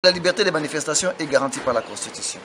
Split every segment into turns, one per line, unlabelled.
La liberté de manifestation est garantie par la Constitution.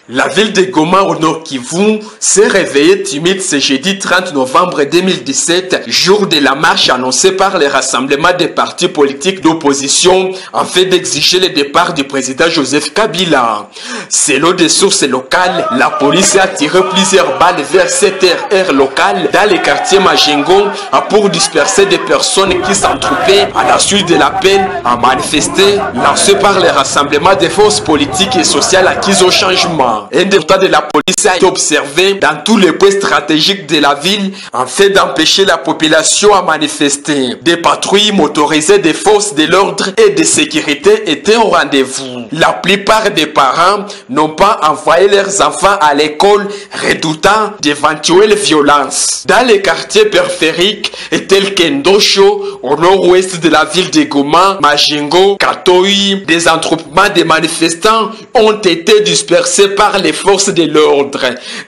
La ville de Goma au Nord Kivu s'est réveillée timide ce jeudi 30 novembre 2017, jour de la marche annoncée par les rassemblements des partis politiques d'opposition en fait d'exiger le départ du président Joseph Kabila. Selon des sources locales, la police a tiré plusieurs balles vers 7h heure locale dans les quartiers Majengo pour disperser des personnes qui s'entroupaient à la suite de l'appel à manifester lancé par les rassemblements des forces politiques et sociales acquises au changement. Un député de la police a été observé dans tous les points stratégiques de la ville en fait d'empêcher la population à manifester. Des patrouilles motorisées des forces de l'ordre et de sécurité étaient au rendez-vous. La plupart des parents n'ont pas envoyé leurs enfants à l'école, redoutant d'éventuelles violences. Dans les quartiers périphériques tels qu'Endosho, au nord-ouest de la ville de Goma, Majengo, Katoyi, des attroupements de manifestants ont été dispersés par les forces de l'ordre.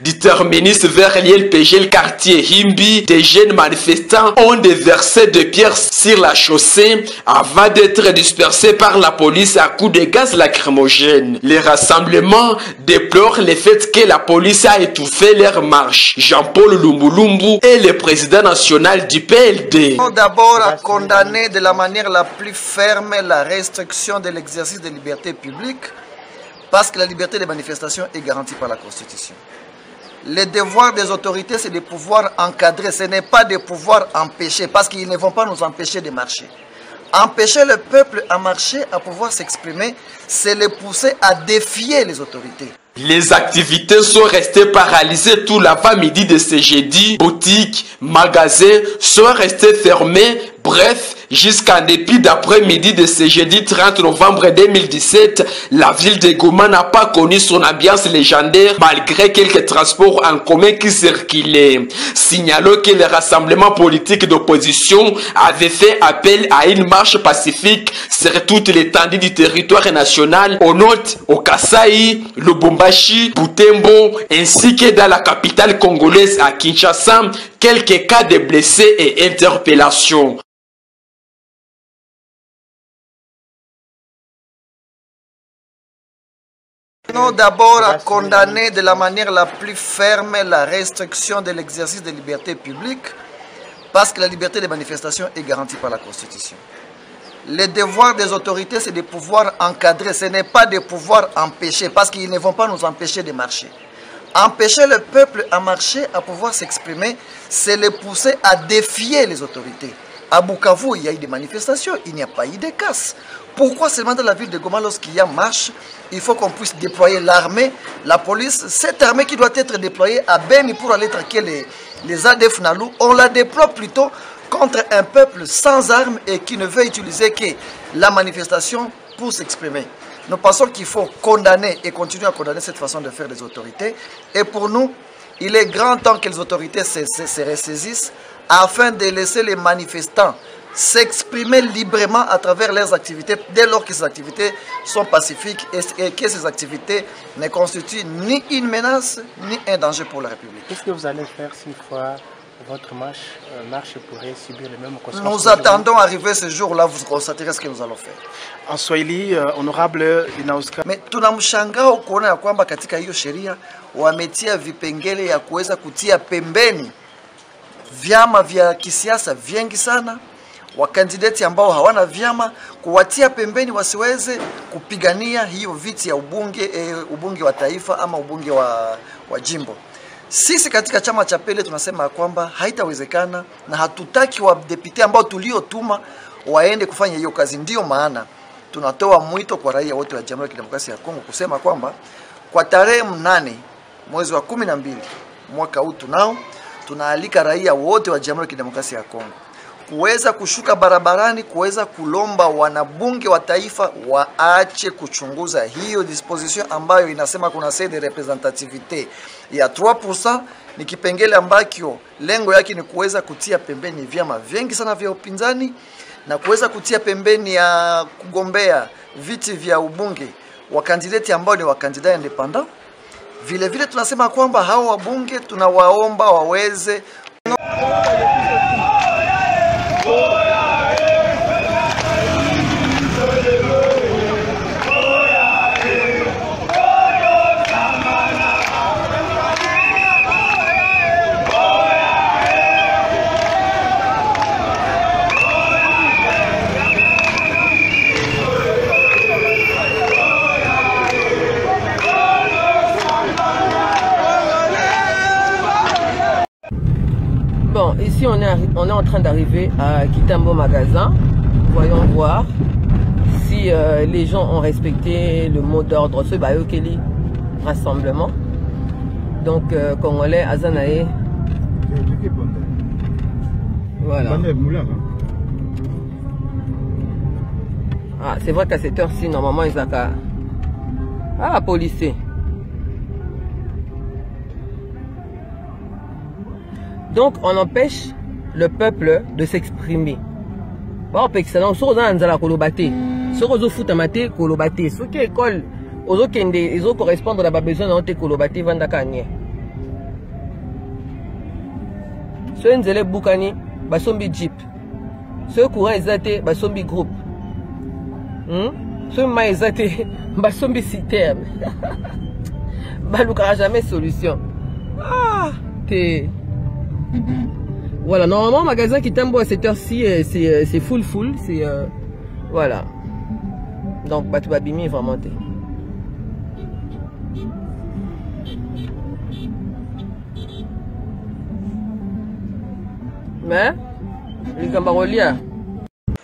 Du terminus vers l'ILPG, le quartier Himbi, des jeunes manifestants ont déversé de pierres sur la chaussée avant d'être dispersés par la police à coups de gaz lacrymogène. Les rassemblements déplorent le fait que la police a étouffé leur marche. Jean-Paul Lumbulumbu est le président national du PLD.
D'abord à condamner de la manière la plus ferme la restriction de l'exercice des libertés publiques, parce que la liberté de manifestation est garantie par la Constitution. Le devoir des autorités, c'est de pouvoir encadrer, ce n'est pas de pouvoir empêcher, parce qu'ils ne vont pas nous empêcher de marcher. Empêcher le peuple à marcher, à pouvoir s'exprimer, c'est le pousser à défier les autorités.
Les activités sont restées paralysées tout l'avant-midi de ce jeudi. Boutiques, magasins sont restés fermés. Bref, jusqu'en dépit d'après-midi de ce jeudi 30 novembre 2017, la ville de Goma n'a pas connu son ambiance légendaire malgré quelques transports en commun qui circulaient. Signalons que les rassemblements politiques d'opposition avaient fait appel à une marche pacifique sur toute l'étendue du territoire national, au nord, au Kasaï, Lubumbashi, Butembo, ainsi que dans la capitale congolaise à Kinshasa, quelques cas de blessés et interpellations.
D'abord à condamner de la manière la plus ferme la restriction de l'exercice des libertés publiques, parce que la liberté de manifestation est garantie par la Constitution. Le devoir des autorités, c'est de pouvoir encadrer, ce n'est pas de pouvoir empêcher, parce qu'ils ne vont pas nous empêcher de marcher. Empêcher le peuple à marcher, à pouvoir s'exprimer, c'est le pousser à défier les autorités. À Bukavu, il y a eu des manifestations, il n'y a pas eu de casse. Pourquoi seulement dans la ville de Goma, lorsqu'il y a marche, il faut qu'on puisse déployer l'armée, la police, cette armée qui doit être déployée à Beni pour aller traquer les ADF Nalou, on la déploie plutôt contre un peuple sans armes et qui ne veut utiliser que la manifestation pour s'exprimer. Nous pensons qu'il faut condamner et continuer à condamner cette façon de faire des autorités. Et pour nous, il est grand temps que les autorités se ressaisissent afin de laisser les manifestants s'exprimer librement à travers leurs activités dès lors que ces activités sont pacifiques et que ces activités ne constituent ni une menace ni un danger pour la République.
Qu'est-ce que vous allez faire s'une fois votre marche pourrait subir les mêmes conséquences?
Nous attendons arriver ce jour-là, vous constaterez ce que nous allons faire.
En Swahili, honorable Inauska.
Mais tunamshangao kuona ya kwamba katika hiyo sheria wametia vipengele ya kuweza kutia pembeni vyama vya kisiasa vingi sana, wakandidati ambao hawana vyama, kuwatia pembeni wasiweze kupigania hiyo viti ya ubunge wa taifa ama ubunge wa jimbo. Sisi katika chama cha PLD tunasema kwamba haitawezekana na hatutaki wadepute ambao tuliotuma waende kufanya hiyo kazi. Ndio maana tunatoa mwito kwa raia wote wa Jamhuri ya Kidemokrasia ya Kongo kusema kwamba kwa tarehe 8 mwezi wa 12 mwaka huu tunaalika raia wote wa Jamhuri ya Kidemokrasia ya Kongo kuweza kushuka barabarani, kuweza kulomba wanabunge wa taifa waache kuchunguza hiyo disposition ambayo inasema kuna seuil de representativite ya 3%. Ni kipengele ambacho lengo yake ni kuweza kutia pembeni vyama vingi sana vya upinzani na kuweza kutia pembeni ya kugombea viti vya ubunge wa kandidati ambao ni wakandidati independent. Vile vile tunasema kwamba hao wabunge tunawaomba waweze
Ici, on est en train d'arriver à Kitambo Magasin. Voyons voir si les gens ont respecté le mot d'ordre. Ce Bayokeli rassemblement. Donc, Congolais, Azanae. Voilà. Ah, c'est vrai qu'à cette heure-ci, normalement, ils ont qu'à... Ah, policier. Donc, on empêche le peuple de s'exprimer. Bon, excellent. Si on a un kolobate, si on a un kolobate, si on a école, ils ont correspondre à la besoin de kolobate, vandakanye. Si on a un boukani, basombi jeep. Si on a courant, ils ont basombi groupe. Si on a basombi citerne. Balouka jamais solution. Ah, t'es. Voilà, normalement, magasin qui t'aime à cette heure-ci, c'est full. C'est. Voilà. Donc, Batubabimi va monter. Mais, les Gambarolia.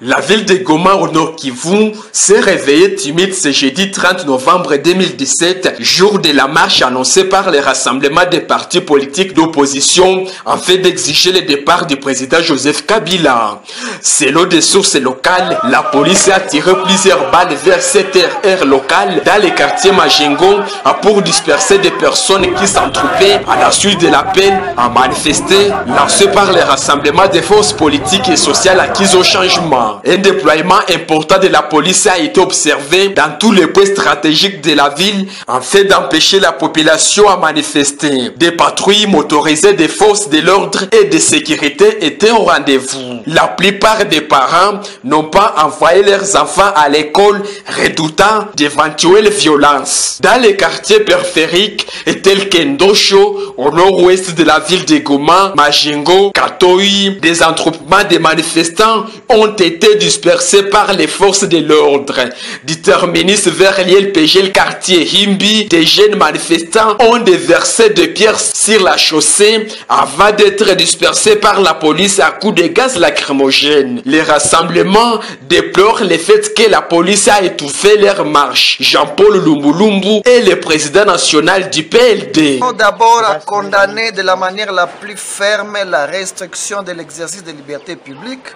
La ville de Goma au Nord Kivu s'est réveillée timide ce jeudi 30 novembre 2017, jour de la marche annoncée par les rassemblements des partis politiques d'opposition en fait d'exiger le départ du président Joseph Kabila. Selon des sources locales, la police a tiré plusieurs balles vers 7h heure locale dans les quartiers Majengo pour disperser des personnes qui s'en trouvaient à la suite de l'appel à manifester lancé par les rassemblements des forces politiques et sociales acquises au changement. Un déploiement important de la police a été observé dans tous les points stratégiques de la ville en fait d'empêcher la population à manifester. Des patrouilles motorisées des forces de l'ordre et de sécurité étaient au rendez-vous. La plupart des parents n'ont pas envoyé leurs enfants à l'école, redoutant d'éventuelles violences. Dans les quartiers périphériques tels qu'Endosho, au nord-ouest de la ville de Goma, Majengo, Katoi, des attroupements de manifestants ont été dispersés par les forces de l'ordre. Du terminus vers l'ILPG, le quartier Himbi, des jeunes manifestants ont déversé de pierres sur la chaussée avant d'être dispersés par la police à coups de gaz lacrymogène. Les rassemblements déplorent le fait que la police a étouffé leur marche. Jean-Paul Lumbulumbu est le président national du PLD.
D'abord à condamner de la manière la plus ferme la restriction de l'exercice des libertés publiques,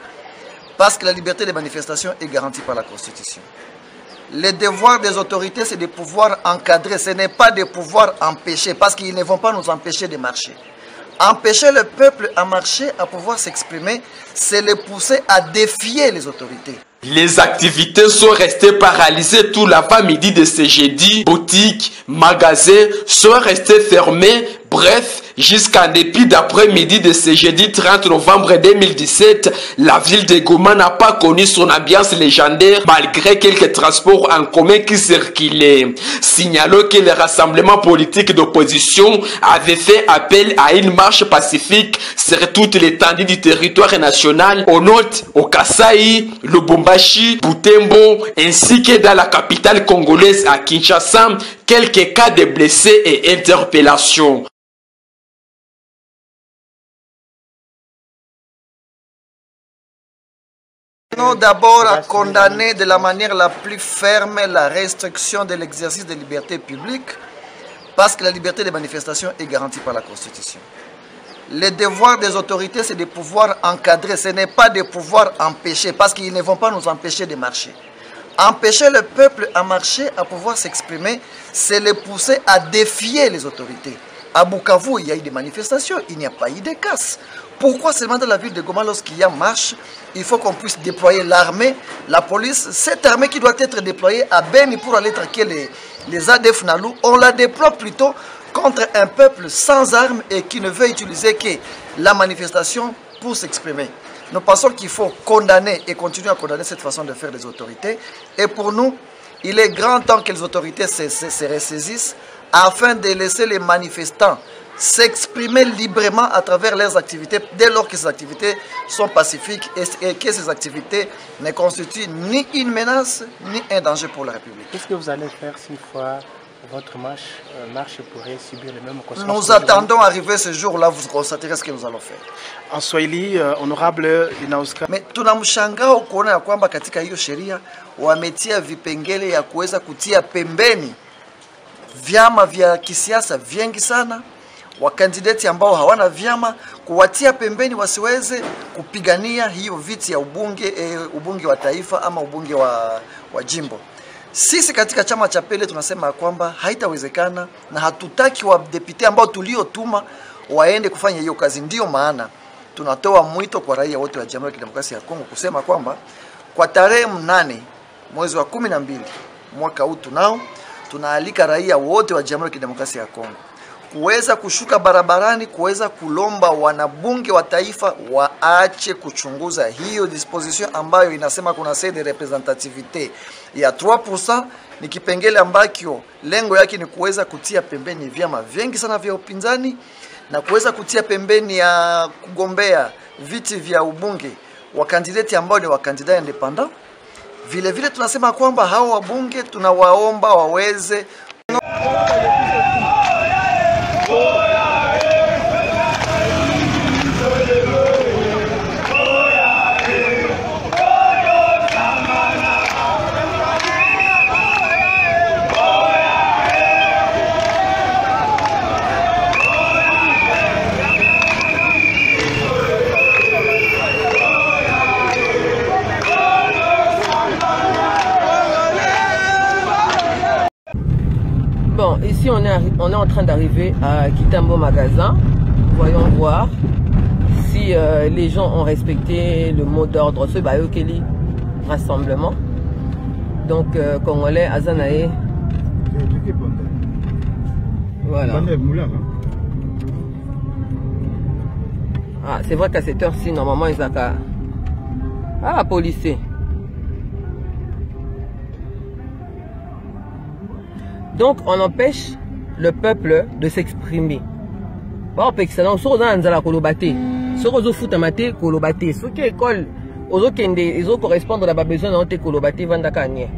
parce que la liberté de manifestation est garantie par la Constitution. Le devoir des autorités, c'est de pouvoir encadrer, ce n'est pas de pouvoir empêcher, parce qu'ils ne vont pas nous empêcher de marcher. Empêcher le peuple à marcher, à pouvoir s'exprimer, c'est le pousser à défier les autorités.
Les activités sont restées paralysées tout l'avant-midi de ce jeudi. Boutiques, magasins sont restés fermés. Bref, jusqu'en dépit d'après-midi de ce jeudi 30 novembre 2017, la ville de Goma n'a pas connu son ambiance légendaire malgré quelques transports en commun qui circulaient. Signalons que les rassemblements politiques d'opposition avaient fait appel à une marche pacifique sur toute l'étendue du territoire national, au nord, au Kasaï, Lubumbashi, Butembo, ainsi que dans la capitale congolaise à Kinshasa, quelques cas de blessés et interpellations.
D'abord à condamner de la manière la plus ferme la restriction de l'exercice des libertés publiques, parce que la liberté de manifestation est garantie par la Constitution. Le devoir des autorités, c'est de pouvoir encadrer, ce n'est pas de pouvoir empêcher, parce qu'ils ne vont pas nous empêcher de marcher. Empêcher le peuple à marcher, à pouvoir s'exprimer, c'est le pousser à défier les autorités. À Bukavu, il y a eu des manifestations, il n'y a pas eu de casse. Pourquoi seulement dans la ville de Goma, lorsqu'il y a marche, il faut qu'on puisse déployer l'armée, la police, cette armée qui doit être déployée à Beni pour aller traquer les ADF Nalou, on la déploie plutôt contre un peuple sans armes et qui ne veut utiliser que la manifestation pour s'exprimer. Nous pensons qu'il faut condamner et continuer à condamner cette façon de faire des autorités. Et pour nous, il est grand temps que les autorités se ressaisissent afin de laisser les manifestants s'exprimer librement à travers leurs activités dès lors que ces activités sont pacifiques et que ces activités ne constituent ni une menace ni un danger pour la République.
Qu'est-ce que vous allez faire s'il faut votre marche pourrait subir les mêmes conséquences.
Nous attendons arriver ce jour-là, vous constaterez ce que nous allons faire.
En Swahili, honorable Inauska.
Mais tuna mshangao kuona ya kwamba katika hiyo sheria wametia vipengele ya kuweza kutia pembeni vyama vya kisiasa vingi sana, wakandidati ambao hawana vyama kuwatia pembeni wasiweze kupigania hiyo viti ya ubunge wa taifa ama ubunge wa jimbo. Sisi katika chama cha Pele tunasema kwamba haitawezekana na hatutaki wadepute ambao tuliotuma waende kufanya hiyo kazi. Ndio maana tunatoa mwito kwa raia wote wa Jamhuri ya Kidemokrasia ya Kongo kusema kwamba kwa tarehe 8 mwezi wa 12 mwaka huu tunaalika raia wote wa Jamhuri ya Kidemokrasia ya Kongo kuweza kushuka barabarani, kuweza kulomba wanabunge wa taifa waache kuchunguza hiyo disposition ambayo inasema kuna sede de representativite ya 3%. Ni kipengele ambacho lengo yake ni kuweza kutia pembeni vyama vingi sana vya upinzani na kuweza kutia pembeni ya kugombea viti vya ubunge wa kandidati ambao ni wakandidati independent. Vile vile tunasema kwamba hao wabunge tunawaomba waweze
Bon, ici on est en train d'arriver à Kitambo Magasin. Voyons voir si les gens ont respecté le mot d'ordre, ce Bayokeli rassemblement. Donc, Congolais, Azanae. Voilà. Ah, c'est vrai qu'à cette heure-ci, normalement, ils ont qu'à... Ah, policier. Donc, on empêche le peuple de s'exprimer. Bon, on peut que ça dans le kolobate. Ce réseau foot amaté kolobate. Ce qui est école, aux autres ils ont correspondre à la besoin de kolobate vandakanye.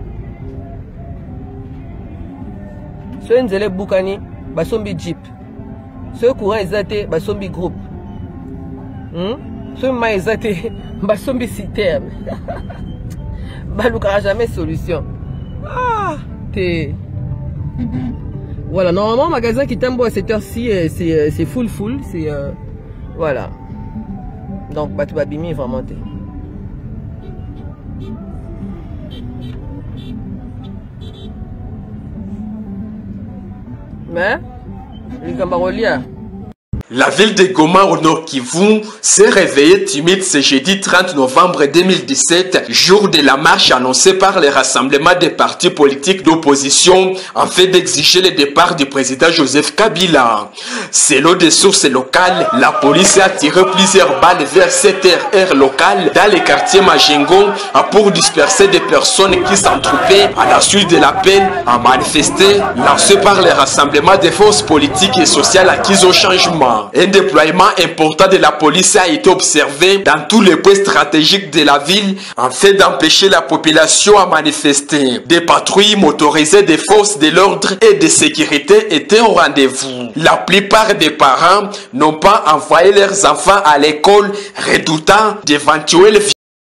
Ce nzele boukani, basombi jeep. Ce courant exaté, basombi groupe. Ce ma exaté, basombi citerne. Balouka jamais solution. Ah, t'es. Voilà, normalement, magasin qui t'aime à cette heure-ci, c'est full, c'est voilà. Donc, Batubabimi va monter. Mais, les Gambarolia.
La ville de Goma au Nord Kivu s'est réveillée timide ce jeudi 30 novembre 2017, jour de la marche annoncée par les rassemblements des partis politiques d'opposition en fait d'exiger le départ du président Joseph Kabila. Selon des sources locales, la police a tiré plusieurs balles vers 7 heures locales dans les quartiers Majengo pour disperser des personnes qui s'entrouvaient à la suite de l'appel à manifester lancé par les rassemblements des forces politiques et sociales acquises au changement. Un déploiement important de la police a été observé dans tous les points stratégiques de la ville en fait d'empêcher la population à manifester. Des patrouilles motorisées des forces de l'ordre et de sécurité étaient au rendez-vous. La plupart des parents n'ont pas envoyé leurs enfants à l'école, redoutant d'éventuelles